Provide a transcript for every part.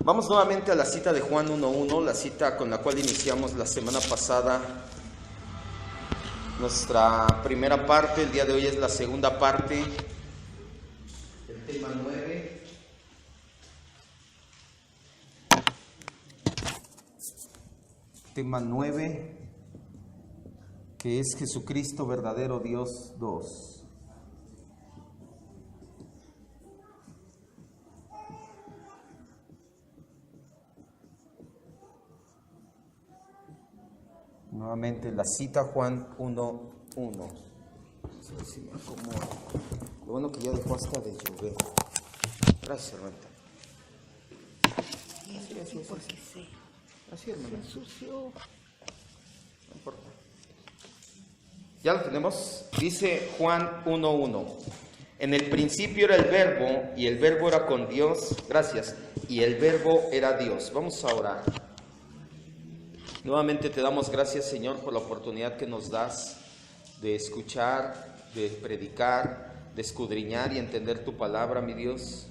Vamos nuevamente a la cita de Juan 1:1, la cita con la cual iniciamos la semana pasada nuestra primera parte. El día de hoy es la segunda parte, el tema 9. Tema 9, que es Jesucristo verdadero Dios 2. Nuevamente la cita Juan 1:1. A ver si me acomodo. Lo bueno que ya dejó hasta de llover. Gracias, hermanita. Así, hermano. Se ensució. No importa. Ya lo tenemos. Dice Juan 1:1. En el principio era el verbo, y el verbo era con Dios. Gracias. Y el verbo era Dios. Vamos a orar. Nuevamente te damos gracias, Señor, por la oportunidad que nos das de escuchar, de predicar, de escudriñar y entender tu palabra, mi Dios.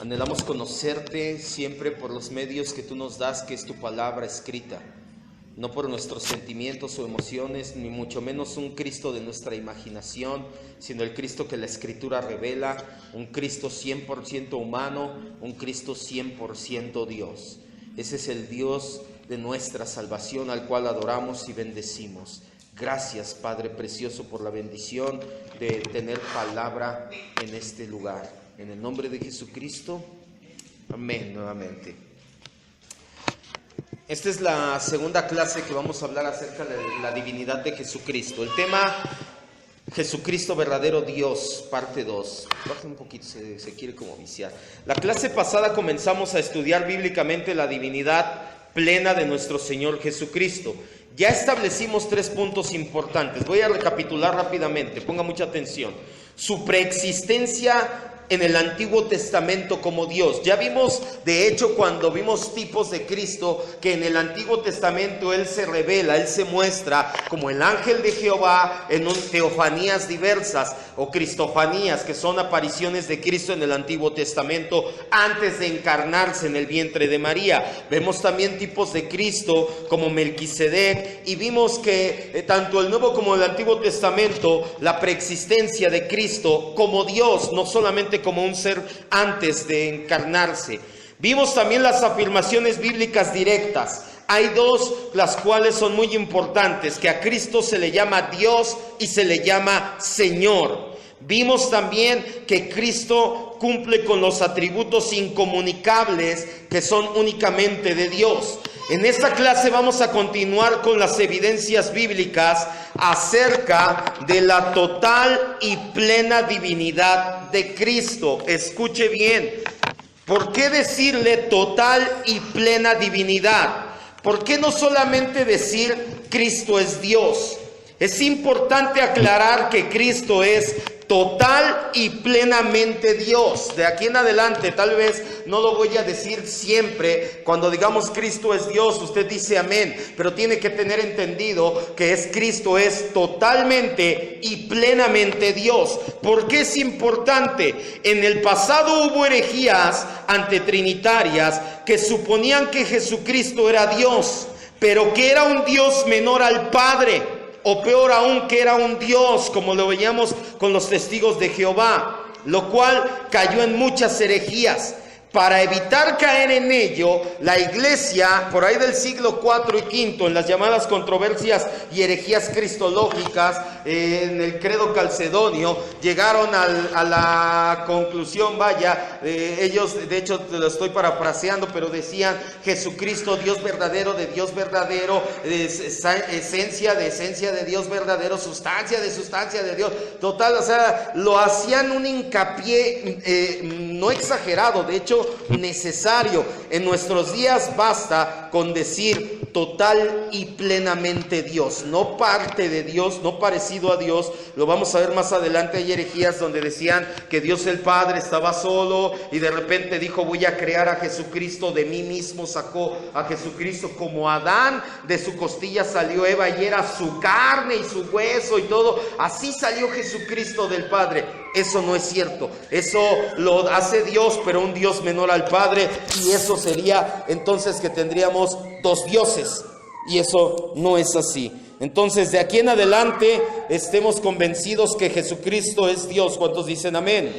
Anhelamos conocerte siempre por los medios que tú nos das, que es tu palabra escrita, no por nuestros sentimientos o emociones, ni mucho menos un Cristo de nuestra imaginación, sino el Cristo que la Escritura revela, un Cristo 100% humano, un Cristo 100% Dios. Ese es el Dios de nuestra salvación, al cual adoramos y bendecimos. Gracias, Padre precioso, por la bendición de tener palabra en este lugar. En el nombre de Jesucristo, amén nuevamente. Esta es la segunda clase que vamos a hablar acerca de la divinidad de Jesucristo. El tema, Jesucristo verdadero Dios, parte 2. Baja un poquito, se quiere como viciar. La clase pasada comenzamos a estudiar bíblicamente la divinidad plena de nuestro Señor Jesucristo. Ya establecimos 3 puntos importantes. Voy a recapitular rápidamente, ponga mucha atención. Su preexistencia en el Antiguo Testamento como Dios. Ya vimos, de hecho, cuando vimos tipos de Cristo, que en el Antiguo Testamento Él se revela, Él se muestra como el ángel de Jehová en teofanías diversas o cristofanías, que son apariciones de Cristo en el Antiguo Testamento antes de encarnarse en el vientre de María. Vemos también tipos de Cristo como Melquisedec, y vimos que tanto el Nuevo como el Antiguo Testamento, la preexistencia de Cristo como Dios, no solamente como un ser antes de encarnarse. Vimos también las afirmaciones bíblicas directas. Hay 2, las cuales son muy importantes, que a Cristo se le llama Dios y se le llama Señor. Vimos también que Cristo cumple con los atributos incomunicables que son únicamente de Dios. En esta clase vamos a continuar con las evidencias bíblicas acerca de la total y plena divinidad de Cristo. Escuche bien, ¿por qué decirle total y plena divinidad? ¿Por qué no solamente decir Cristo es Dios? Es importante aclarar que Cristo es total y plenamente Dios. De aquí en adelante, tal vez no lo voy a decir siempre. Cuando digamos Cristo es Dios, usted dice amén, pero tiene que tener entendido que Cristo es totalmente y plenamente Dios. ¿Por qué es importante? En el pasado hubo herejías antitrinitarias que suponían que Jesucristo era Dios, pero que era un Dios menor al Padre. O peor aún, que era un Dios, como lo veíamos con los testigos de Jehová, lo cual cayó en muchas herejías. Para evitar caer en ello, la iglesia, por ahí del siglo IV y V, en las llamadas controversias y herejías cristológicas, en el credo calcedonio, llegaron a la conclusión, ellos, de hecho lo estoy parafraseando, pero decían: Jesucristo, Dios verdadero de Dios verdadero, esencia de Dios verdadero, sustancia de Dios. Total, o sea, lo hacían un hincapié no exagerado, de hecho necesario. En nuestros días basta con decir total y plenamente Dios, no parte de Dios, no parecido a Dios. Lo vamos a ver más adelante. Hay herejías donde decían que Dios el Padre estaba solo y de repente dijo: voy a crear a Jesucristo de mí mismo. Sacó a Jesucristo como Adán, de su costilla salió Eva y era su carne y su hueso y todo. Así salió Jesucristo del Padre. Eso no es cierto. Eso lo hace Dios, pero un Dios menor al Padre, y eso sería entonces que tendríamos dos dioses, y eso no es así. Entonces, de aquí en adelante, estemos convencidos que Jesucristo es Dios. ¿Cuántos dicen amén?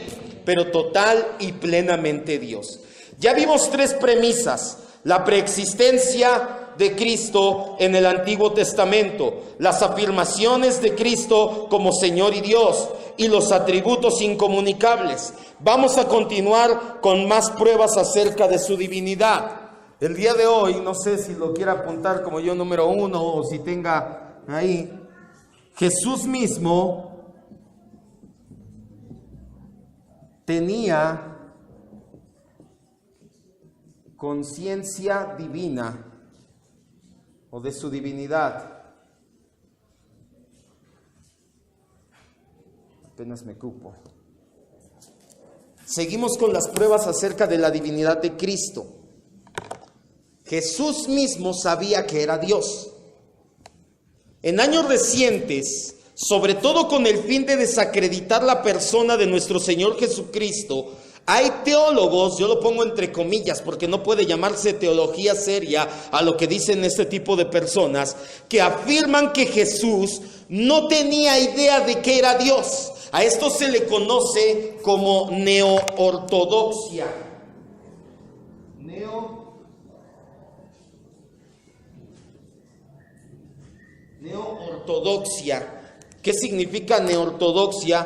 Pero total y plenamente Dios. Ya vimos tres premisas: la preexistencia de Cristo en el Antiguo Testamento, las afirmaciones de Cristo como Señor y Dios, y los atributos incomunicables. Vamos a continuar con más pruebas acerca de su divinidad. El día de hoy, no sé si lo quiera apuntar como yo número 1 o si tenga ahí, Jesús mismo tenía conciencia divina o de su divinidad. Apenas me cupo. Seguimos con las pruebas acerca de la divinidad de Cristo. Jesús mismo sabía que era Dios. En años recientes, sobre todo con el fin de desacreditar la persona de nuestro Señor Jesucristo, hay teólogos, yo lo pongo entre comillas porque no puede llamarse teología seria a lo que dicen este tipo de personas, que afirman que Jesús no tenía idea de que era Dios. A esto se Neoortodoxia. Neoortodoxia. ¿Qué significa neortodoxia?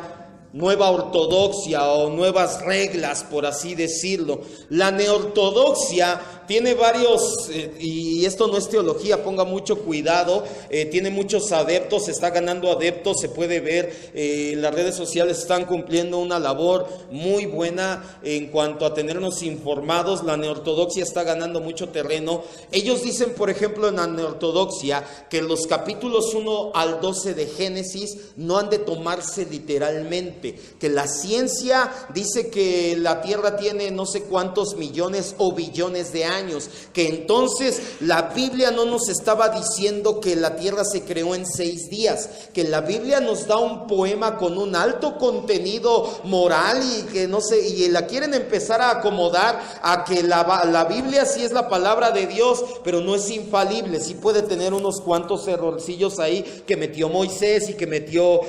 Nueva ortodoxia o nuevas reglas, por así decirlo. La neortodoxia tiene varios, y esto no es teología, ponga mucho cuidado, tiene muchos adeptos, está ganando adeptos, se puede ver, las redes sociales están cumpliendo una labor muy buena en cuanto a tenernos informados. La neortodoxia está ganando mucho terreno. Ellos dicen, por ejemplo, en la neortodoxia, que los capítulos 1 al 12 de Génesis no han de tomarse literalmente, que la ciencia dice que la tierra tiene no sé cuántos millones o billones de años, que entonces la Biblia no nos estaba diciendo que la tierra se creó en 6 días, que la Biblia nos da un poema con un alto contenido moral y que no sé, y la quieren empezar a acomodar a que la Biblia sí es la palabra de Dios, pero no es infalible, sí puede tener unos cuantos errorcillos ahí que metió Moisés y que metió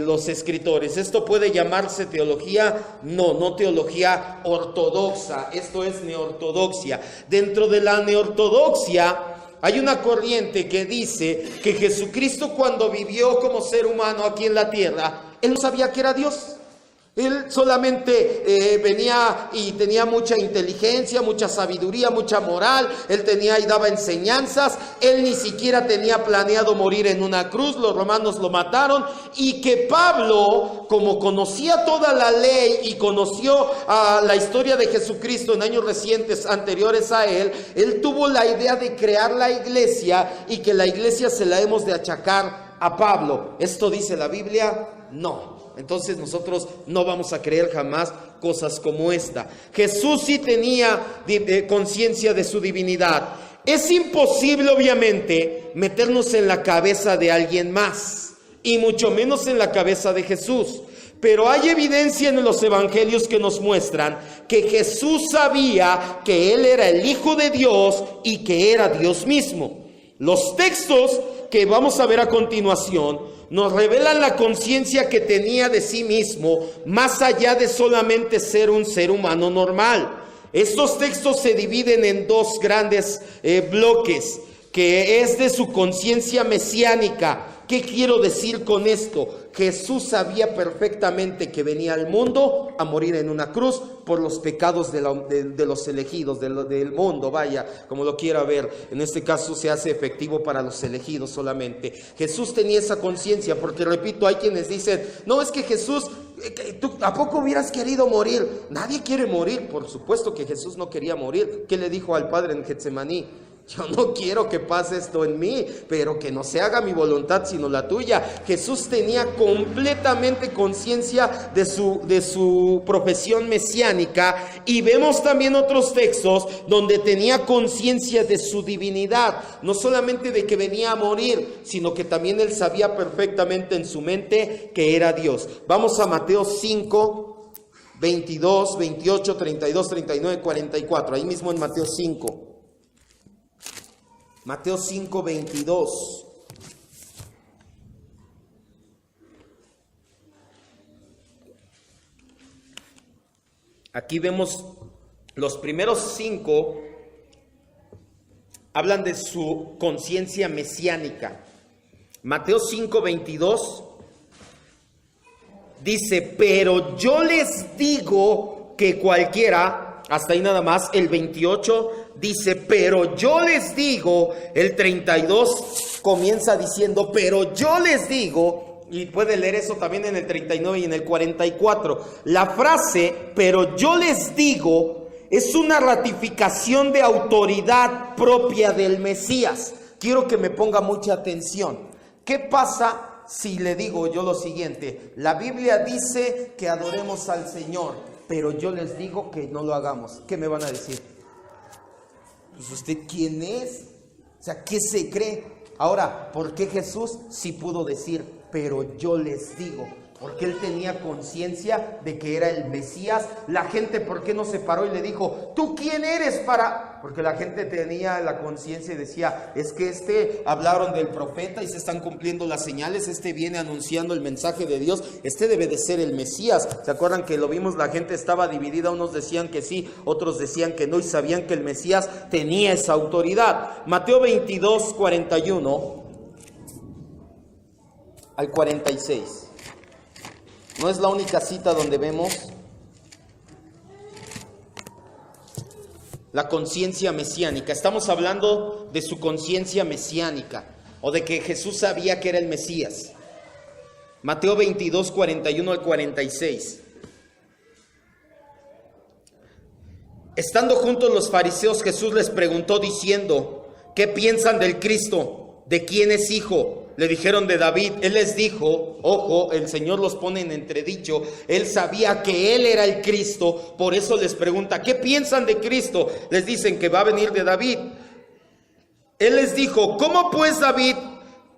los escritores. ¿Esto puede llamarse teología? No teología ortodoxa, esto es neortodoxia. Dentro de la neortodoxia hay una corriente que dice que Jesucristo, cuando vivió como ser humano aquí en la tierra, Él no sabía que era Dios. Él solamente venía y tenía mucha inteligencia, mucha sabiduría, mucha moral. Él tenía y daba enseñanzas. Él ni siquiera tenía planeado morir en una cruz. Los romanos lo mataron. Y que Pablo, como conocía toda la ley y conoció la historia de Jesucristo en años recientes anteriores a él, él tuvo la idea de crear la iglesia y que la iglesia se la hemos de achacar a Pablo. ¿Esto dice la Biblia? No. Entonces nosotros no vamos a creer jamás cosas como esta. Jesús sí tenía conciencia de su divinidad. Es imposible, obviamente, meternos en la cabeza de alguien más, y mucho menos en la cabeza de Jesús. Pero hay evidencia en los evangelios que nos muestran que Jesús sabía que Él era el Hijo de Dios y que era Dios mismo. Los textos que vamos a ver a continuación nos revelan la conciencia que tenía de sí mismo, más allá de solamente ser un ser humano normal. Estos textos se dividen en 2 grandes bloques, que es de su conciencia mesiánica. ¿Qué quiero decir con esto? Jesús sabía perfectamente que venía al mundo a morir en una cruz por los pecados de los elegidos, del mundo, vaya, como lo quiera ver. En este caso se hace efectivo para los elegidos solamente. Jesús tenía esa conciencia, porque repito, hay quienes dicen, no, es que Jesús, ¿tú a poco hubieras querido morir? Nadie quiere morir. Por supuesto que Jesús no quería morir. ¿Qué le dijo al Padre en Getsemaní? Yo no quiero que pase esto en mí, pero que no se haga mi voluntad sino la tuya. Jesús tenía completamente conciencia de su profesión mesiánica, y vemos también otros textos donde tenía conciencia de su divinidad, no solamente de que venía a morir, sino que también él sabía perfectamente en su mente que era Dios. Vamos a Mateo 5, 22, 28, 32, 39, 44, ahí mismo en Mateo 5. Mateo 5, 22. Aquí vemos los primeros 5 hablan de su conciencia mesiánica. Mateo 5, 22 dice: pero yo les digo que cualquiera, hasta ahí nada más. El 28 dice: pero yo les digo. El 32 comienza diciendo: pero yo les digo. Y puede leer eso también en el 39 y en el 44. La frase "pero yo les digo" es una ratificación de autoridad propia del Mesías. Quiero que me ponga mucha atención. ¿Qué pasa si le digo yo lo siguiente? La Biblia dice que adoremos al Señor, pero yo les digo que no lo hagamos. ¿Qué me van a decir? Pues, ¿usted quién es? O sea, ¿qué se cree? Ahora, ¿por qué Jesús sí pudo decir pero yo les digo? Porque él tenía conciencia de que era el Mesías. La gente, ¿por qué no se paró y le dijo: ¿tú quién eres para...? Porque la gente tenía la conciencia y decía: es que hablaron del profeta y se están cumpliendo las señales, viene anunciando el mensaje de Dios, debe de ser el Mesías. ¿Se acuerdan que lo vimos? La gente estaba dividida, unos decían que sí, otros decían que no, y sabían que el Mesías tenía esa autoridad. Mateo 22, 41 al 46. No es la única cita donde vemos la conciencia mesiánica. Estamos hablando de su conciencia mesiánica, o de que Jesús sabía que era el Mesías. Mateo 22, 41 al 46. Estando juntos los fariseos, Jesús les preguntó diciendo: ¿qué piensan del Cristo? ¿De quién es hijo? Le dijeron: de David. Él les dijo, ojo, el Señor los pone en entredicho, él sabía que él era el Cristo, por eso les pregunta: ¿qué piensan de Cristo? Les dicen que va a venir de David. Él les dijo: ¿cómo pues David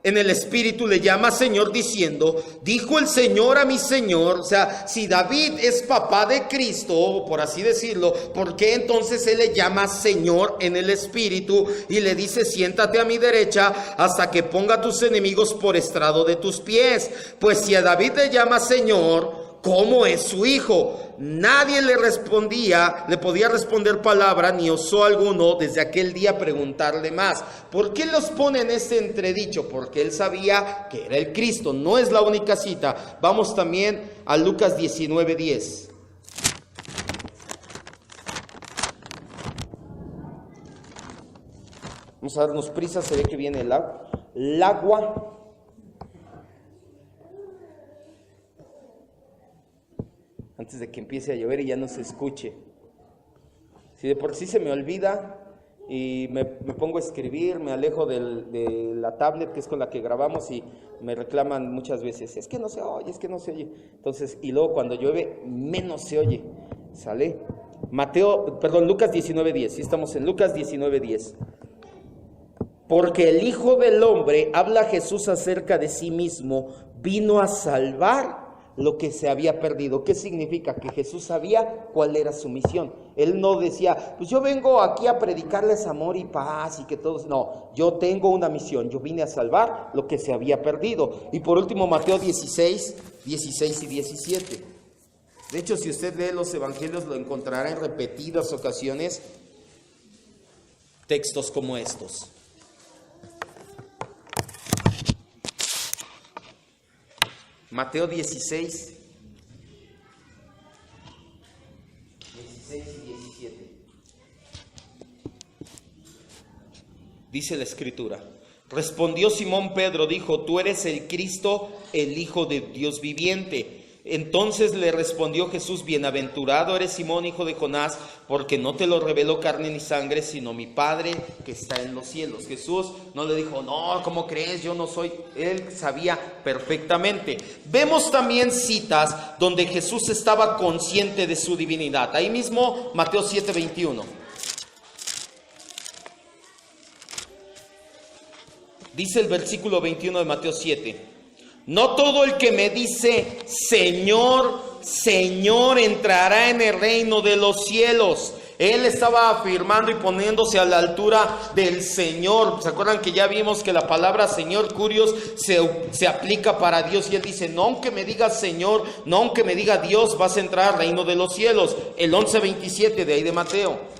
en el Espíritu le llama Señor diciendo: dijo el Señor a mi Señor? O sea, si David es papá de Cristo, por así decirlo, ¿por qué entonces él le llama Señor en el Espíritu y le dice: siéntate a mi derecha hasta que ponga a tus enemigos por estrado de tus pies? Pues si a David le llama Señor, ¿cómo es su hijo? Nadie le podía responder palabra, ni osó alguno desde aquel día preguntarle más. ¿Por qué los pone en este entredicho? Porque él sabía que era el Cristo. No es la única cita. Vamos también a Lucas 19:10. Vamos a darnos prisa, se ve que viene el agua. Antes de que empiece a llover y ya no se escuche. Si de por sí se me olvida y me pongo a escribir, me alejo de la tablet que es con la que grabamos, y me reclaman muchas veces: es que no se oye, es que no se oye. Entonces, y luego cuando llueve menos se oye. ¿Sale? Lucas 19:10. Sí, estamos en Lucas 19:10. Porque el Hijo del Hombre, habla Jesús acerca de sí mismo, vino a salvar lo que se había perdido. ¿Qué significa? Que Jesús sabía cuál era su misión. Él no decía: pues yo vengo aquí a predicarles amor y paz y que todos... No, yo tengo una misión, yo vine a salvar lo que se había perdido. Y por último, Mateo 16 y 17. De hecho, si usted lee los evangelios, lo encontrará en repetidas ocasiones textos como estos. Mateo 16 y 17. Dice la Escritura: respondió Simón Pedro, dijo: tú eres el Cristo, el Hijo de Dios viviente. Entonces le respondió Jesús: bienaventurado eres Simón, hijo de Jonás, porque no te lo reveló carne ni sangre, sino mi Padre que está en los cielos. Jesús no le dijo: no, ¿cómo crees? Yo no soy. Él sabía perfectamente. Vemos también citas donde Jesús estaba consciente de su divinidad. Ahí mismo, Mateo 7:21. Dice el versículo 21 de Mateo 7: no todo el que me dice Señor, Señor entrará en el reino de los cielos. Él estaba afirmando y poniéndose a la altura del Señor. ¿Se acuerdan que ya vimos que la palabra Señor, curios, se aplica para Dios? Y él dice: no aunque me digas Señor, no aunque me diga Dios, vas a entrar al reino de los cielos. El 11:27 de ahí de Mateo.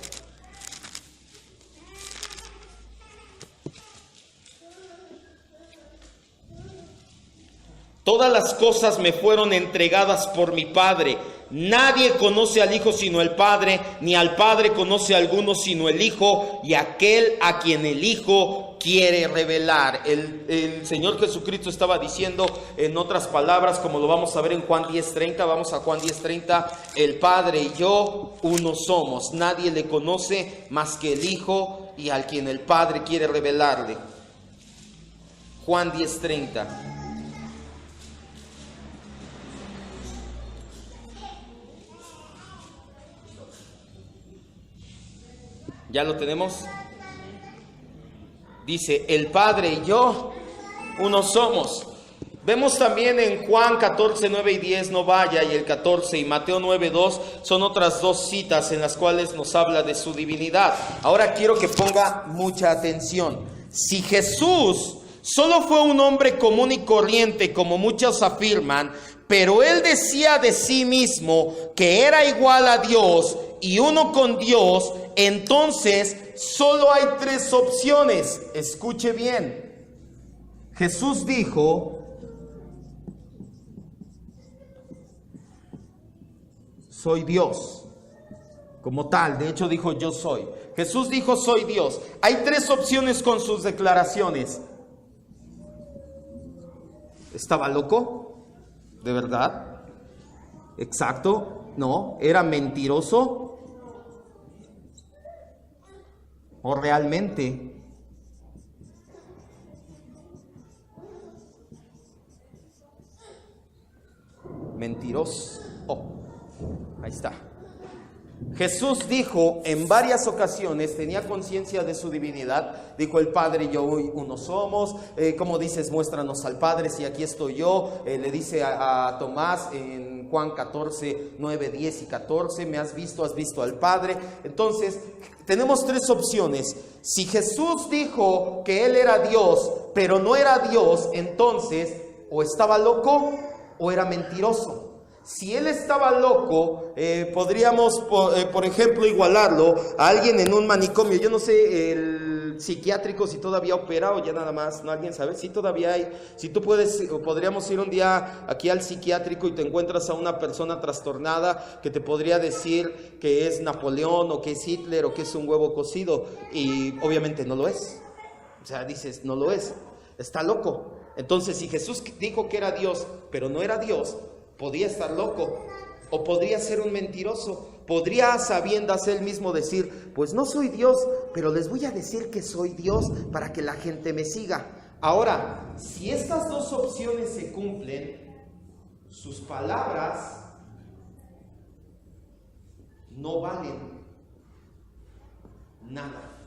Todas las cosas me fueron entregadas por mi Padre. Nadie conoce al Hijo sino el Padre, ni al Padre conoce a alguno sino el Hijo, y aquel a quien el Hijo quiere revelar. El Señor Jesucristo estaba diciendo, en otras palabras, como lo vamos a ver en Juan 10:30, vamos a Juan 10:30, el Padre y yo uno somos. Nadie le conoce más que el Hijo y al quien el Padre quiere revelarle. Juan 10:30. ¿Ya lo tenemos? Dice: el Padre y yo uno somos. Vemos también en Juan 14, 9 y 10, no vaya, y el 14, y Mateo 9, 2, son otras dos citas en las cuales nos habla de su divinidad. Ahora quiero que ponga mucha atención. Si Jesús solo fue un hombre común y corriente, como muchos afirman, pero él decía de sí mismo que era igual a Dios y uno con Dios, entonces solo hay tres opciones. Escuche bien. Jesús dijo: soy Dios. Como tal, de hecho dijo: yo soy. Jesús dijo: soy Dios. Hay tres opciones con sus declaraciones. ¿Estaba loco? ¿De verdad? Exacto. No. ¿Era mentiroso? ¿O realmente? Mentiroso. Ahí está. Jesús dijo en varias ocasiones, tenía conciencia de su divinidad, dijo: el Padre y yo uno somos. Como dices, muéstranos al Padre, si aquí estoy yo. Le dice a Tomás en Juan 14, 9, 10 y 14, me has visto al Padre. Entonces, tenemos tres opciones. Si Jesús dijo que Él era Dios, pero no era Dios, entonces o estaba loco o era mentiroso. Si él estaba loco, podríamos, por ejemplo, igualarlo a alguien en un manicomio. Yo no sé, el psiquiátrico, si todavía opera o ya nada más, ¿no? ¿Alguien sabe? Sí, todavía hay. Si tú puedes, podríamos ir un día aquí al psiquiátrico y te encuentras a una persona trastornada que te podría decir que es Napoleón o que es Hitler o que es un huevo cocido. Y obviamente no lo es. O sea, dices, no lo es. Está loco. Entonces, si Jesús dijo que era Dios, pero no era Dios, podía estar loco o podría ser un mentiroso. Podría a sabiendas él mismo decir: pues no soy Dios, pero les voy a decir que soy Dios para que la gente me siga. Ahora, si estas dos opciones se cumplen, sus palabras no valen nada.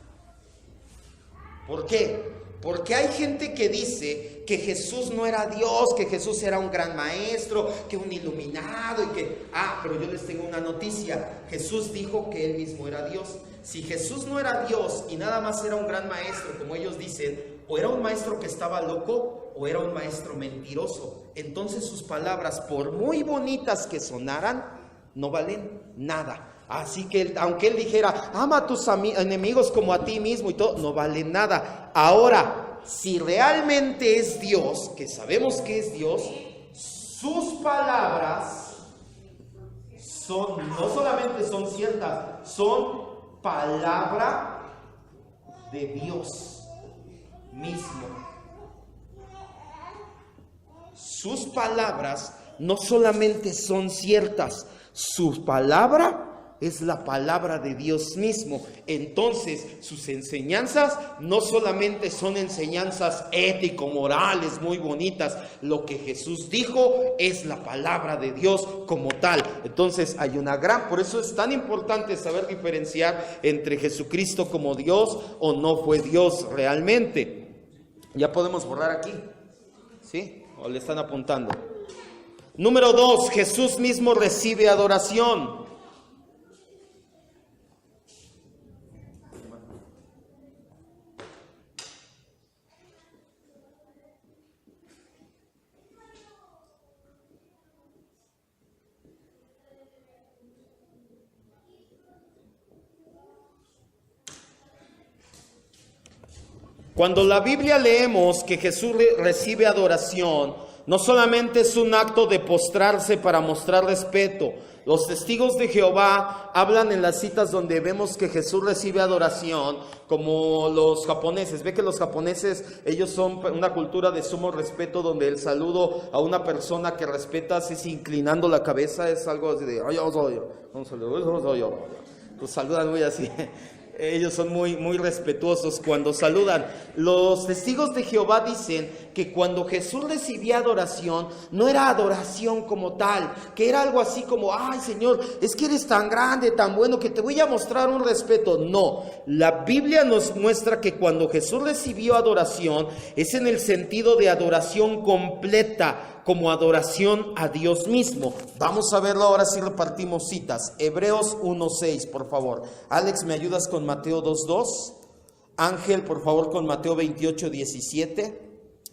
¿Por qué? Porque hay gente que dice que Jesús no era Dios, que Jesús era un gran maestro, que un iluminado y que... pero yo les tengo una noticia. Jesús dijo que Él mismo era Dios. Si Jesús no era Dios y nada más era un gran maestro, como ellos dicen, o era un maestro que estaba loco o era un maestro mentiroso. Entonces sus palabras, por muy bonitas que sonaran, no valen nada. Así que aunque él dijera: ama a tus enemigos como a ti mismo y todo, no vale nada. Ahora, si realmente es Dios, que sabemos que es Dios, sus palabras no solamente son ciertas, son palabra de Dios mismo. Sus palabras no solamente son ciertas, su palabra es la palabra de Dios mismo. Entonces, sus enseñanzas no solamente son enseñanzas ético-morales muy bonitas. Lo que Jesús dijo es la palabra de Dios como tal. Entonces, hay por eso es tan importante saber diferenciar entre Jesucristo como Dios o no fue Dios realmente. Ya podemos borrar aquí, ¿sí? ¿O le están apuntando? Número 2, Jesús mismo recibe adoración. Cuando la Biblia leemos que Jesús recibe adoración, no solamente es un acto de postrarse para mostrar respeto. Los testigos de Jehová hablan en las citas donde vemos que Jesús recibe adoración, como los japoneses. Ve que los japoneses, ellos son una cultura de sumo respeto, donde el saludo a una persona que respetas es inclinando la cabeza, es algo así de pues saludan muy así. Ellos son muy respetuosos cuando saludan. Los testigos de Jehová dicen que cuando Jesús recibía adoración, no era adoración como tal, que era algo así como, ay Señor, es que eres tan grande, tan bueno, que te voy a mostrar un respeto. No, la Biblia nos muestra que cuando Jesús recibió adoración, es en el sentido de adoración completa, como adoración a Dios mismo. Vamos a verlo ahora si repartimos citas. Hebreos 1:6, por favor. Alex, ¿me ayudas con Mateo 2:2? Ángel, por favor, con Mateo 28:17.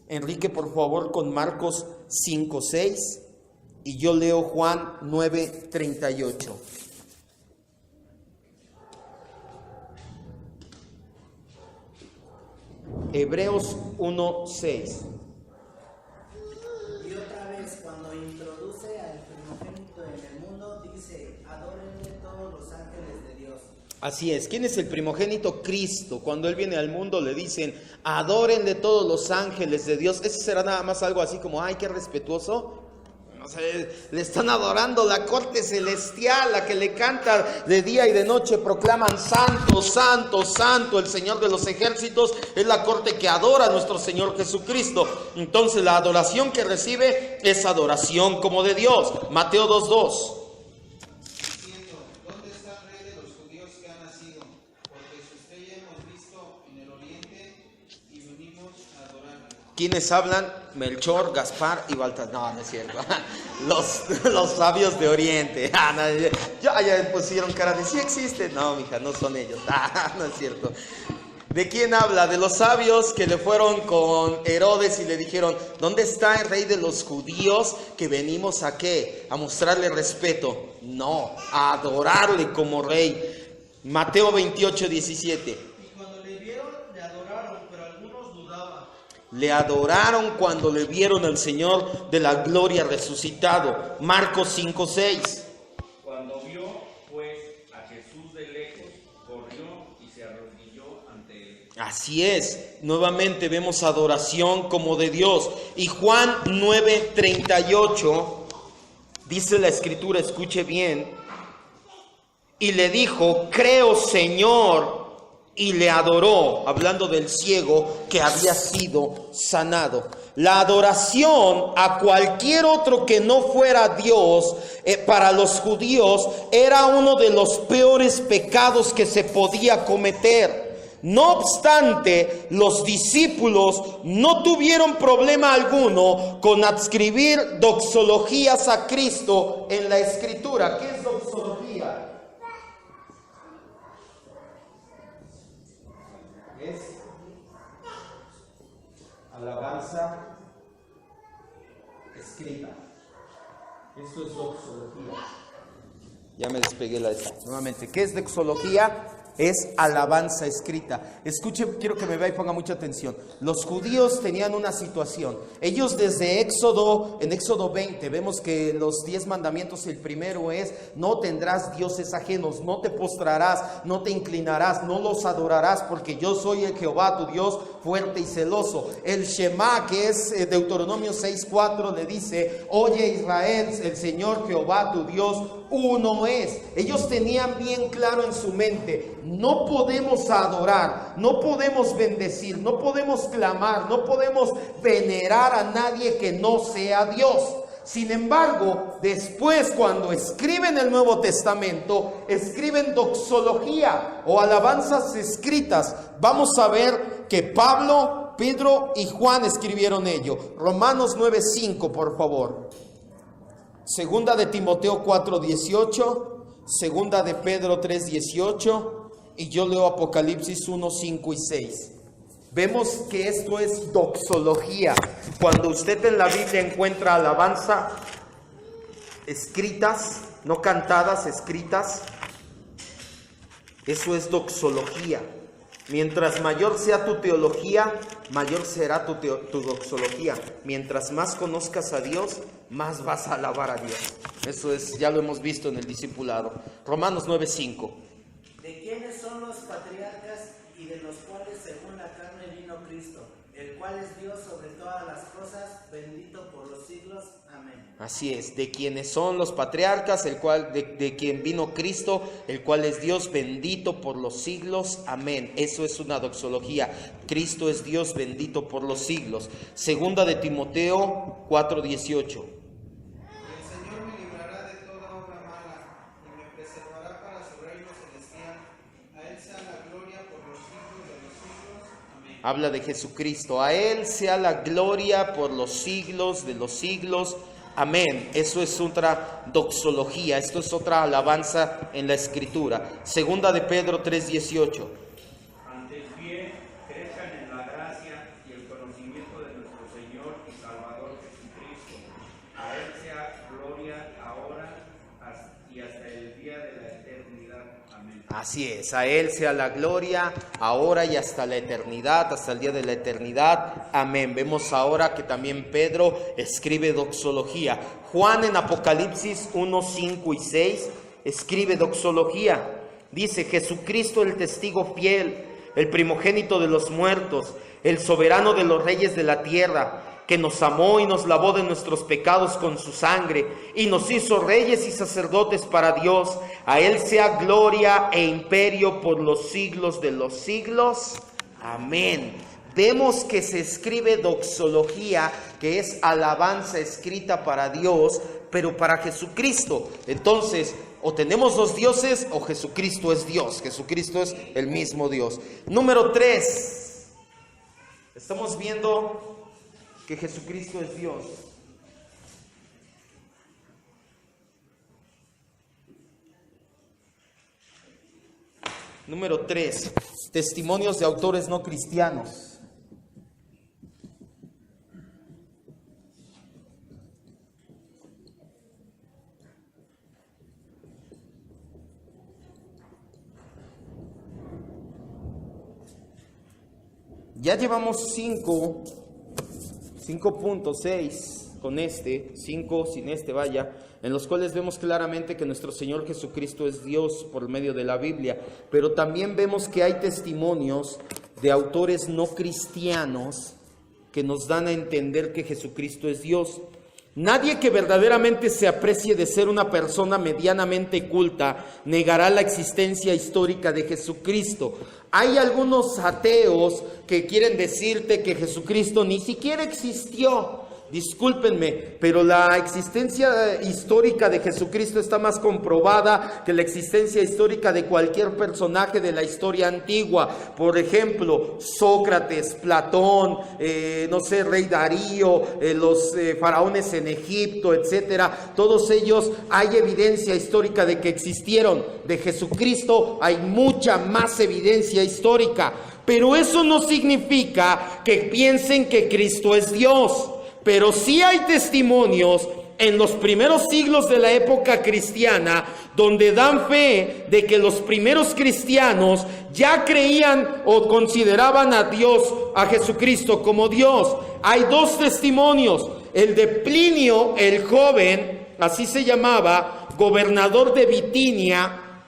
Enrique, por favor, con Marcos 5:6. Y yo leo Juan 9:38. Hebreos 1:6. Cuando introduce al primogénito en el mundo, dice, adórenle todos los ángeles de Dios. Así es. ¿Quién es el primogénito? Cristo. Cuando Él viene al mundo le dicen, adórenle todos los ángeles de Dios. ¿Eso será nada más algo así como, ay, qué respetuoso? O sea, le están adorando la corte celestial, la que le canta de día y de noche, proclaman santo, santo, santo, el Señor de los ejércitos. Es la corte que adora a nuestro Señor Jesucristo. Entonces la adoración que recibe es adoración como de Dios. Mateo 2:2. ¿Dónde está el rey de los judíos que ha nacido? Porque su estrella hemos visto en el oriente y venimos a adorarle. ¿Quiénes hablan? Melchor, Gaspar y Baltasar. No, no es cierto. Los sabios de Oriente. Ya pusieron cara de sí existen. No, mija, no son ellos. No es cierto. ¿De quién habla? De los sabios que le fueron con Herodes y le dijeron, ¿dónde está el rey de los judíos? Que venimos a ¿qué? A mostrarle respeto. No, a adorarle como rey. Mateo 28:17. Y cuando le vieron, le adoraron, pero algunos dudaban. Le adoraron cuando le vieron al Señor de la gloria resucitado. Marcos 5:6. Cuando vio, pues, a Jesús de lejos, corrió y se arrodilló ante él. Así es, nuevamente vemos adoración como de Dios. Y Juan 9:38, dice la Escritura, escuche bien, y le dijo, creo Señor, y le adoró, hablando del ciego que había sido sanado. La adoración a cualquier otro que no fuera Dios, para los judíos, era uno de los peores pecados que se podía cometer. No obstante, los discípulos no tuvieron problema alguno con adscribir doxologías a Cristo en la Escritura. ¿Qué es doxología? Es alabanza escrita. Eso es doxología. Ya me despegué la esta. Nuevamente, ¿qué es doxología? Es alabanza escrita. Escuche, quiero que me vea y ponga mucha atención. Los judíos tenían una situación. Ellos desde en Éxodo 20, vemos que los 10 mandamientos, el primero es, no tendrás dioses ajenos, no te postrarás, no te inclinarás, no los adorarás, porque yo soy el Jehová tu Dios, fuerte y celoso. El Shema, que es Deuteronomio 6:4, le dice: oye Israel, el Señor Jehová tu Dios uno es. Ellos tenían bien claro en su mente: no podemos adorar, no podemos bendecir, no podemos clamar, no podemos venerar a nadie que no sea Dios. Sin embargo, después, cuando escriben el Nuevo Testamento, escriben doxología o alabanzas escritas. Vamos a ver que Pablo, Pedro y Juan escribieron ello. Romanos 9:5, por favor. Segunda de Timoteo 4:18, segunda de Pedro 3:18, y yo leo Apocalipsis 1:5 y 6. Vemos que esto es doxología. Cuando usted en la Biblia encuentra alabanza escritas, no cantadas, escritas, eso es doxología. Mientras mayor sea tu teología, mayor será tu doxología. Mientras más conozcas a Dios, más vas a alabar a Dios. Eso es, ya lo hemos visto en el discipulado. Romanos 9:5. ¿De quiénes son los patriarcas y de los cuales según la carne vino Cristo, el cual es Dios sobre todas las cosas, bendito por los siglos? Amén. Así es, de quienes son los patriarcas, de quien vino Cristo, el cual es Dios, bendito por los siglos. Amén. Eso es una doxología. Cristo es Dios, bendito por los siglos. Segunda de Timoteo 4:18. Habla de Jesucristo. A Él sea la gloria por los siglos de los siglos. Amén. Eso es otra doxología. Esto es otra alabanza en la Escritura. Segunda de Pedro 3:18. Antes bien, crezcan en la gracia y el conocimiento de nuestro Señor y Salvador Jesucristo. A Él sea gloria ahora y hasta el día de la eternidad. Amén. Así es, a Él sea la gloria, ahora y hasta la eternidad, hasta el día de la eternidad. Amén. Vemos ahora que también Pedro escribe doxología. Juan en Apocalipsis 1:5 y 6 escribe doxología. Dice: Jesucristo el testigo fiel, el primogénito de los muertos, el soberano de los reyes de la tierra, que nos amó y nos lavó de nuestros pecados con su sangre, y nos hizo reyes y sacerdotes para Dios. A Él sea gloria e imperio por los siglos de los siglos. Amén. Vemos que se escribe doxología, que es alabanza escrita para Dios, pero para Jesucristo. Entonces, o tenemos dos dioses o Jesucristo es Dios. Jesucristo es el mismo Dios. Número 3. Estamos viendo que Jesucristo es Dios. Número 3. Testimonios de autores no cristianos. Ya llevamos 5.6 con 5 sin vaya, en los cuales vemos claramente que nuestro Señor Jesucristo es Dios por medio de la Biblia, pero también vemos que hay testimonios de autores no cristianos que nos dan a entender que Jesucristo es Dios. Nadie que verdaderamente se aprecie de ser una persona medianamente culta negará la existencia histórica de Jesucristo. Hay algunos ateos que quieren decirte que Jesucristo ni siquiera existió. Discúlpenme, pero la existencia histórica de Jesucristo está más comprobada que la existencia histórica de cualquier personaje de la historia antigua. Por ejemplo, Sócrates, Platón, Rey Darío, los faraones en Egipto, etcétera. Todos ellos hay evidencia histórica de que existieron. De Jesucristo hay mucha más evidencia histórica. Pero eso no significa que piensen que Cristo es Dios. Pero sí hay testimonios en los primeros siglos de la época cristiana donde dan fe de que los primeros cristianos ya creían o consideraban a Dios, a Jesucristo como Dios. Hay dos testimonios, el de Plinio el joven, así se llamaba, gobernador de Bitinia,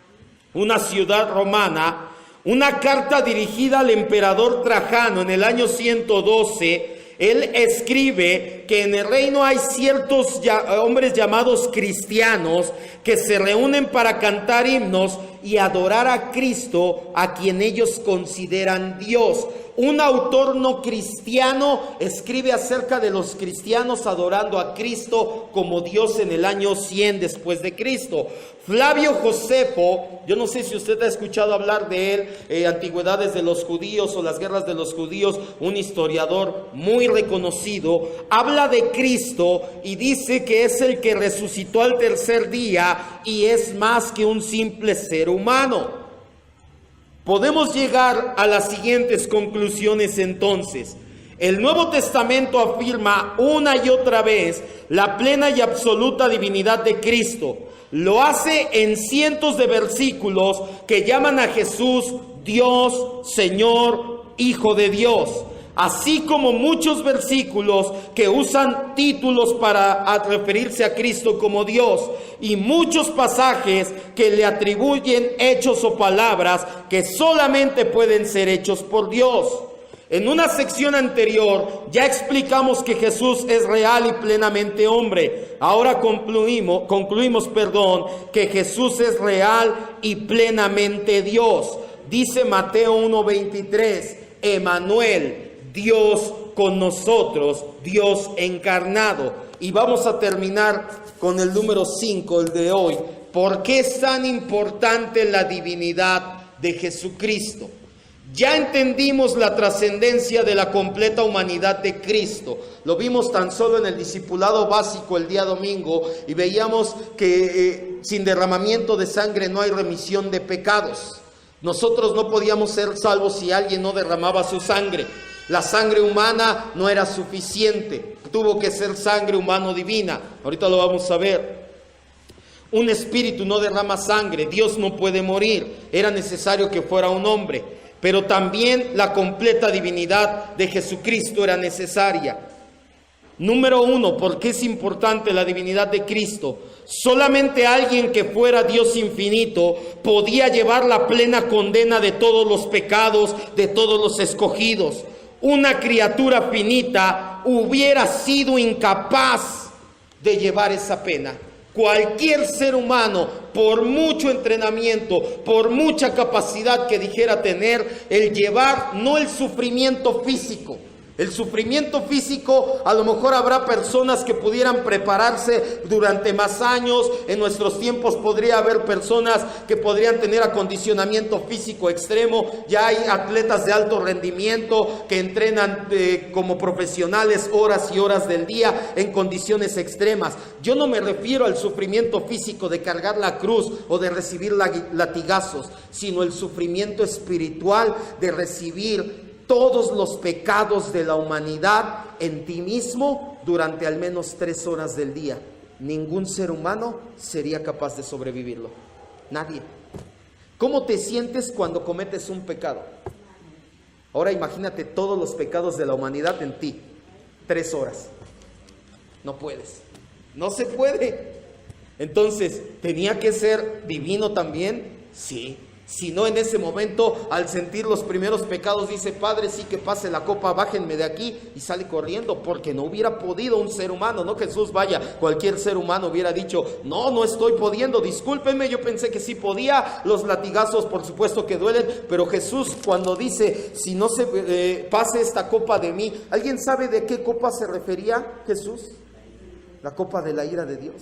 una ciudad romana, Una carta dirigida al emperador Trajano en el año 112, él escribe que en el reino hay ciertos hombres llamados cristianos que se reúnen para cantar himnos y adorar a Cristo, a quien ellos consideran Dios. Un autor no cristiano escribe acerca de los cristianos adorando a Cristo como Dios en el año 100 después de Cristo. Flavio Josefo, yo no sé si usted ha escuchado hablar de él, Antigüedades de los Judíos o las Guerras de los Judíos, un historiador muy reconocido, habla de Cristo y dice que es el que resucitó al tercer día y es más que un simple ser humano. Podemos llegar a las siguientes conclusiones entonces. El Nuevo Testamento afirma una y otra vez la plena y absoluta divinidad de Cristo. Lo hace en cientos de versículos que llaman a Jesús Dios, Señor, Hijo de Dios. Así como muchos versículos que usan títulos para referirse a Cristo como Dios, y muchos pasajes que le atribuyen hechos o palabras que solamente pueden ser hechos por Dios. En una sección anterior ya explicamos que Jesús es real y plenamente hombre. Ahora concluimos, que Jesús es real y plenamente Dios. Dice Mateo 1:23, Emmanuel, Dios con nosotros, Dios encarnado. Y vamos a terminar con el número 5, el de hoy. ¿Por qué es tan importante la divinidad de Jesucristo? Ya entendimos la trascendencia de la completa humanidad de Cristo. Lo vimos tan solo en el discipulado básico el día domingo y veíamos que sin derramamiento de sangre no hay remisión de pecados. Nosotros no podíamos ser salvos si alguien no derramaba su sangre. La sangre humana no era suficiente, tuvo que ser sangre humano-divina. Ahorita lo vamos a ver. Un espíritu no derrama sangre, Dios no puede morir, era necesario que fuera un hombre. Pero también la completa divinidad de Jesucristo era necesaria. Número 1, ¿por qué es importante la divinidad de Cristo? Solamente alguien que fuera Dios infinito podía llevar la plena condena de todos los pecados, de todos los escogidos. Una criatura finita hubiera sido incapaz de llevar esa pena. Cualquier ser humano, por mucho entrenamiento, por mucha capacidad que dijera tener, el llevar no el sufrimiento físico. El sufrimiento físico, a lo mejor habrá personas que pudieran prepararse durante más años. En nuestros tiempos podría haber personas que podrían tener acondicionamiento físico extremo. Ya hay atletas de alto rendimiento que entrenan como profesionales horas y horas del día en condiciones extremas. Yo no me refiero al sufrimiento físico de cargar la cruz o de recibir latigazos, sino el sufrimiento espiritual de recibir todos los pecados de la humanidad en ti mismo durante al menos 3 horas del día. Ningún ser humano sería capaz de sobrevivirlo. Nadie. ¿Cómo te sientes cuando cometes un pecado? Ahora imagínate todos los pecados de la humanidad en ti. 3 horas. No puedes. No se puede. Entonces, ¿tenía que ser divino también? Sí. Si no, en ese momento, al sentir los primeros pecados, dice: Padre, sí, que pase la copa, bájenme de aquí, y sale corriendo, porque no hubiera podido un ser humano. No Jesús, vaya, cualquier ser humano hubiera dicho: no estoy pudiendo, discúlpenme, yo pensé que sí podía. Los latigazos por supuesto que duelen, pero Jesús cuando dice: si no se pase esta copa de mí, ¿alguien sabe de qué copa se refería Jesús? La copa de la ira de Dios.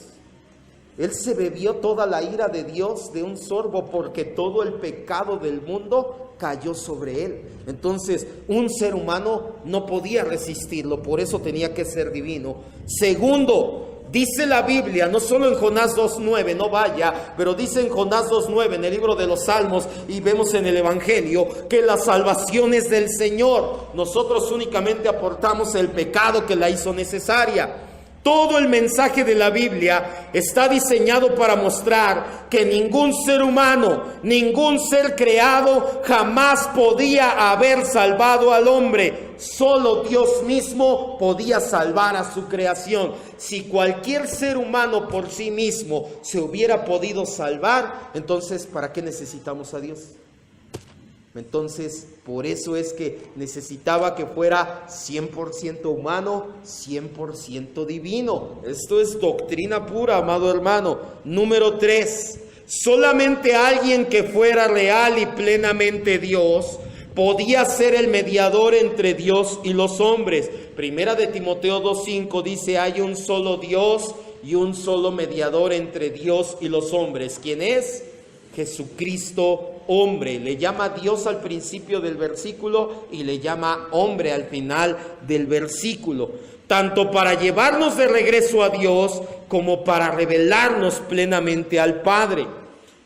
Él se bebió toda la ira de Dios de un sorbo, porque todo el pecado del mundo cayó sobre él. Entonces, un ser humano no podía resistirlo, por eso tenía que ser divino. Segundo, dice la Biblia, no solo en Jonás 2:9, no vaya, pero dice en Jonás 2:9, en el libro de los Salmos, y vemos en el Evangelio, que la salvación es del Señor. Nosotros únicamente aportamos el pecado que la hizo necesaria. Todo el mensaje de la Biblia está diseñado para mostrar que ningún ser humano, ningún ser creado jamás podía haber salvado al hombre. Solo Dios mismo podía salvar a su creación. Si cualquier ser humano por sí mismo se hubiera podido salvar, entonces ¿para qué necesitamos a Dios? Entonces, por eso es que necesitaba que fuera 100% humano, 100% divino. Esto es doctrina pura, amado hermano. Número 3, solamente alguien que fuera real y plenamente Dios podía ser el mediador entre Dios y los hombres. Primera de Timoteo 2:5 dice, hay un solo Dios y un solo mediador entre Dios y los hombres. ¿Quién es? Jesucristo hombre. Le llama Dios al principio del versículo y le llama hombre al final del versículo, tanto para llevarnos de regreso a Dios como para revelarnos plenamente al Padre.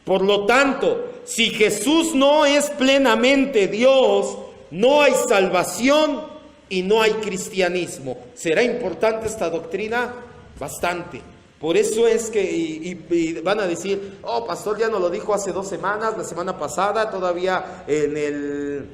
Por lo tanto, si Jesús no es plenamente Dios, no hay salvación y no hay cristianismo. ¿Será importante esta doctrina? Bastante. Por eso es que, y van a decir, oh, pastor, ya nos lo dijo hace 2 semanas, la semana pasada, todavía en el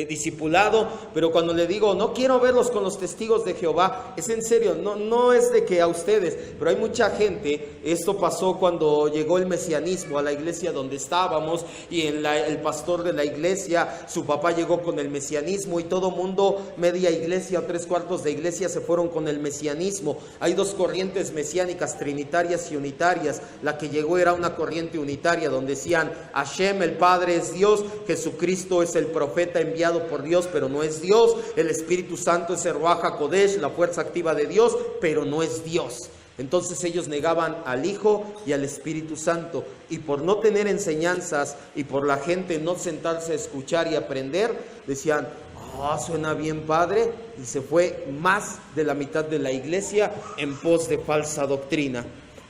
discipulado, pero cuando le digo, no quiero verlos con los testigos de Jehová, es en serio, no es de que a ustedes, pero hay mucha gente. Esto pasó cuando llegó el mesianismo a la iglesia donde estábamos, y el pastor de la iglesia, su papá llegó con el mesianismo, y todo mundo, media iglesia o 3/4 de iglesia se fueron con el mesianismo. Hay 2 corrientes mesiánicas, trinitarias y unitarias. La que llegó era una corriente unitaria, donde decían, Hashem, el Padre, es Dios, Jesucristo es el profeta enviado por Dios, pero no es Dios. El Espíritu Santo es el Ruach HaKodesh, la fuerza activa de Dios, pero no es Dios. Entonces ellos negaban al Hijo y al Espíritu Santo, y por no tener enseñanzas y por la gente no sentarse a escuchar y aprender, decían, suena bien padre, y se fue más de la mitad de la iglesia en pos de falsa doctrina.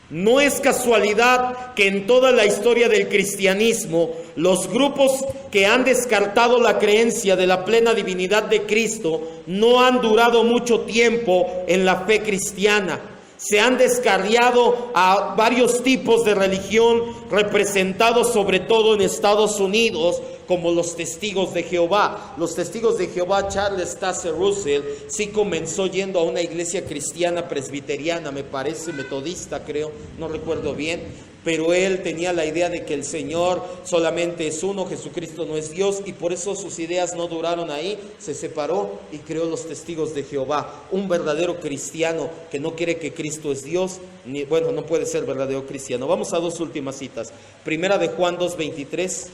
No es casualidad que en toda la historia del cristianismo, los grupos que han descartado la creencia de la plena divinidad de Cristo no han durado mucho tiempo en la fe cristiana. Se han descarriado a varios tipos de religión, representados sobre todo en Estados Unidos, como los testigos de Jehová. Los testigos de Jehová, Charles Taze Russell, sí comenzó yendo a una iglesia cristiana presbiteriana, me parece metodista, creo, no recuerdo bien, pero él tenía la idea de que el Señor solamente es uno, Jesucristo no es Dios, y por eso sus ideas no duraron ahí, se separó y creó los testigos de Jehová. Un verdadero cristiano que no quiere que Cristo es Dios, no puede ser verdadero cristiano. Vamos a 2 últimas citas. Primera de Juan 2:23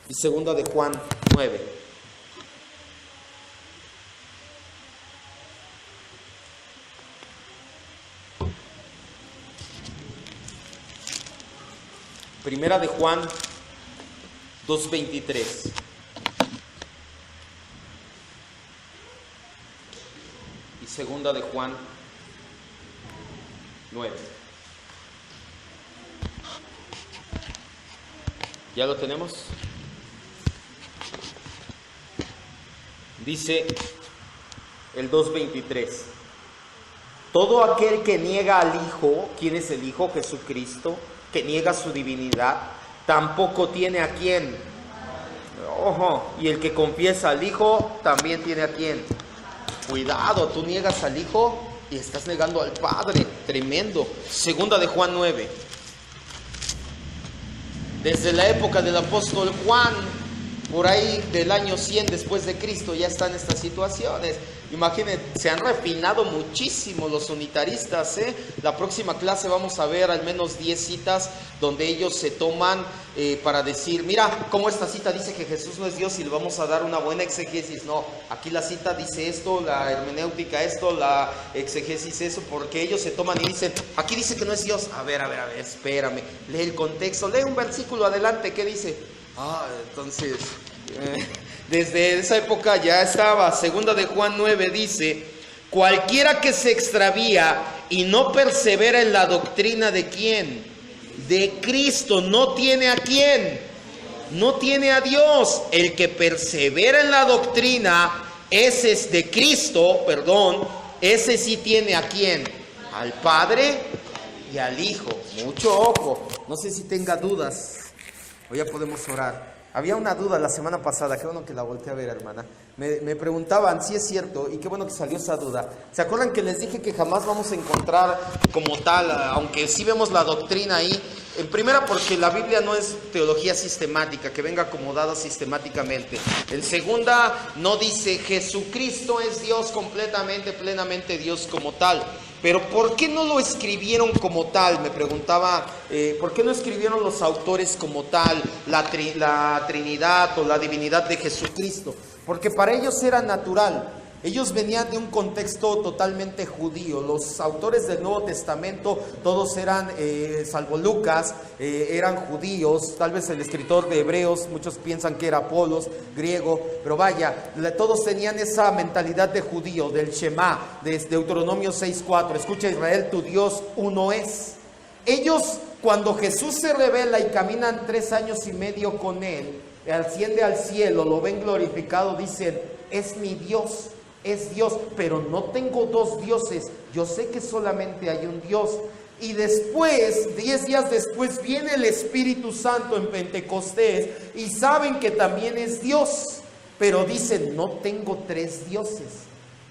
y segunda de Juan 9. Primera de Juan 2:23. Y segunda de Juan 9. ¿Ya lo tenemos? Dice el 2:23. Todo aquel que niega al Hijo, ¿quién es el Hijo? Jesucristo, que niega su divinidad, tampoco tiene a quién. Y el que confiesa al Hijo, también tiene a quién. Cuidado, tú niegas al Hijo y estás negando al Padre. Tremendo. Segunda de Juan 9. Desde la época del apóstol Juan, por ahí del año 100 después de Cristo, ya están estas situaciones. Imagínense, se han refinado muchísimo los unitaristas, ¿eh? La próxima clase vamos a ver al menos 10 citas donde ellos se toman para decir, mira, como esta cita dice que Jesús no es Dios y le vamos a dar una buena exegesis. No, aquí la cita dice esto, la hermenéutica esto, la exegesis eso, porque ellos se toman y dicen, aquí dice que no es Dios. A ver, espérame, lee el contexto, lee un versículo adelante, ¿qué dice? Entonces, desde esa época ya estaba. Segunda de Juan 9 dice, cualquiera que se extravía y no persevera en la doctrina de ¿quién? De Cristo, no tiene a quién, no tiene a Dios. El que persevera en la doctrina, ese es de Cristo, ese sí tiene a quién, al Padre y al Hijo. Mucho ojo, no sé si tenga dudas, o ya podemos orar. Había una duda la semana pasada, qué bueno que la volteé a ver, hermana. Me preguntaban si es cierto, y qué bueno que salió esa duda. ¿Se acuerdan que les dije que jamás vamos a encontrar como tal, aunque sí vemos la doctrina ahí? En primera, porque la Biblia no es teología sistemática, que venga acomodada sistemáticamente. En segunda, no dice Jesucristo es Dios completamente, plenamente Dios como tal. Pero ¿por qué no lo escribieron como tal? Me preguntaba, ¿por qué no escribieron los autores como tal la Trinidad o la divinidad de Jesucristo? Porque para ellos era natural. Ellos venían de un contexto totalmente judío. Los autores del Nuevo Testamento, todos eran, salvo Lucas, eran judíos. Tal vez el escritor de Hebreos, muchos piensan que era Apolos, griego. Pero vaya, todos tenían esa mentalidad de judío, del Shema, de Deuteronomio 6:4. Escucha, Israel, tu Dios uno es. Ellos, cuando Jesús se revela y caminan 3 años y medio con Él, asciende al cielo, lo ven glorificado, dicen, es mi Dios. Es Dios, pero no tengo 2 dioses. Yo sé que solamente hay un Dios. Y después, 10 días después, viene el Espíritu Santo en Pentecostés y saben que también es Dios. Pero dicen, no tengo 3 dioses.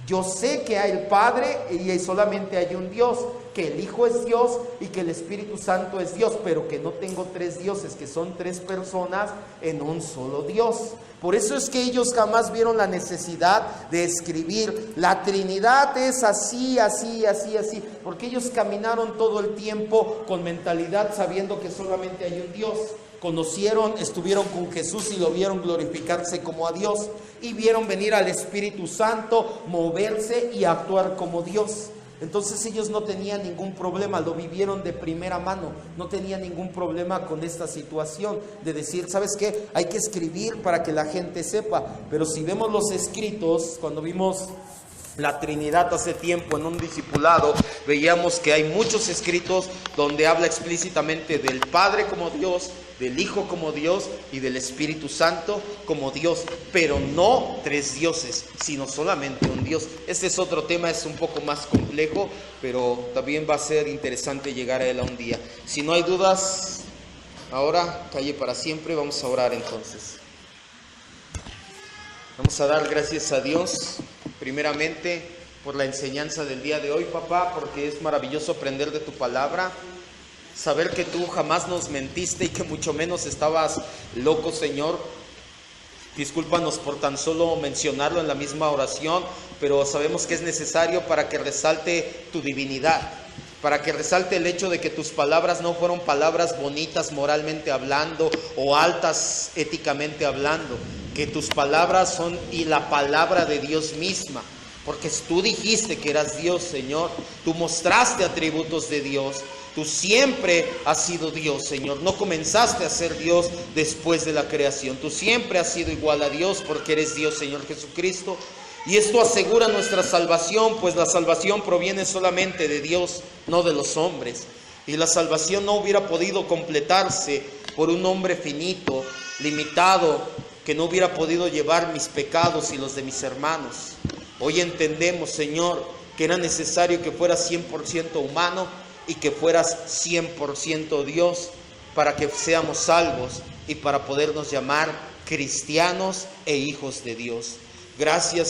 Yo sé que hay el Padre y solamente hay un Dios, que el Hijo es Dios y que el Espíritu Santo es Dios, pero que no tengo 3 dioses, que son 3 personas en un solo Dios. Por eso es que ellos jamás vieron la necesidad de escribir, la Trinidad es así, así, así, así, porque ellos caminaron todo el tiempo con mentalidad sabiendo que solamente hay un Dios. Conocieron, estuvieron con Jesús y lo vieron glorificarse como a Dios, y vieron venir al Espíritu Santo, moverse y actuar como Dios. Entonces ellos no tenían ningún problema, lo vivieron de primera mano, no tenían ningún problema con esta situación de decir, ¿sabes qué? Hay que escribir para que la gente sepa. Pero si vemos los escritos, cuando vimos la Trinidad hace tiempo en un discipulado, veíamos que hay muchos escritos donde habla explícitamente del Padre como Dios, del Hijo como Dios y del Espíritu Santo como Dios, pero no 3 dioses, sino solamente un Dios. Este es otro tema, es un poco más complejo, pero también va a ser interesante llegar a él a un día. Si no hay dudas, ahora calle para siempre. Vamos a orar entonces. Vamos a dar gracias a Dios, primeramente, por la enseñanza del día de hoy, papá, porque es maravilloso aprender de tu palabra. Saber que tú jamás nos mentiste y que mucho menos estabas loco, Señor. Discúlpanos por tan solo mencionarlo en la misma oración, pero sabemos que es necesario para que resalte tu divinidad, para que resalte el hecho de que tus palabras no fueron palabras bonitas moralmente hablando o altas éticamente hablando, que tus palabras son y la palabra de Dios misma. Porque tú dijiste que eras Dios, Señor. Tú mostraste atributos de Dios. Tú siempre has sido Dios, Señor. No comenzaste a ser Dios después de la creación. Tú siempre has sido igual a Dios porque eres Dios, Señor Jesucristo. Y esto asegura nuestra salvación, pues la salvación proviene solamente de Dios, no de los hombres. Y la salvación no hubiera podido completarse por un hombre finito, limitado, que no hubiera podido llevar mis pecados y los de mis hermanos. Hoy entendemos, Señor, que era necesario que fueras 100% humano y que fueras 100% Dios para que seamos salvos y para podernos llamar cristianos e hijos de Dios. Gracias.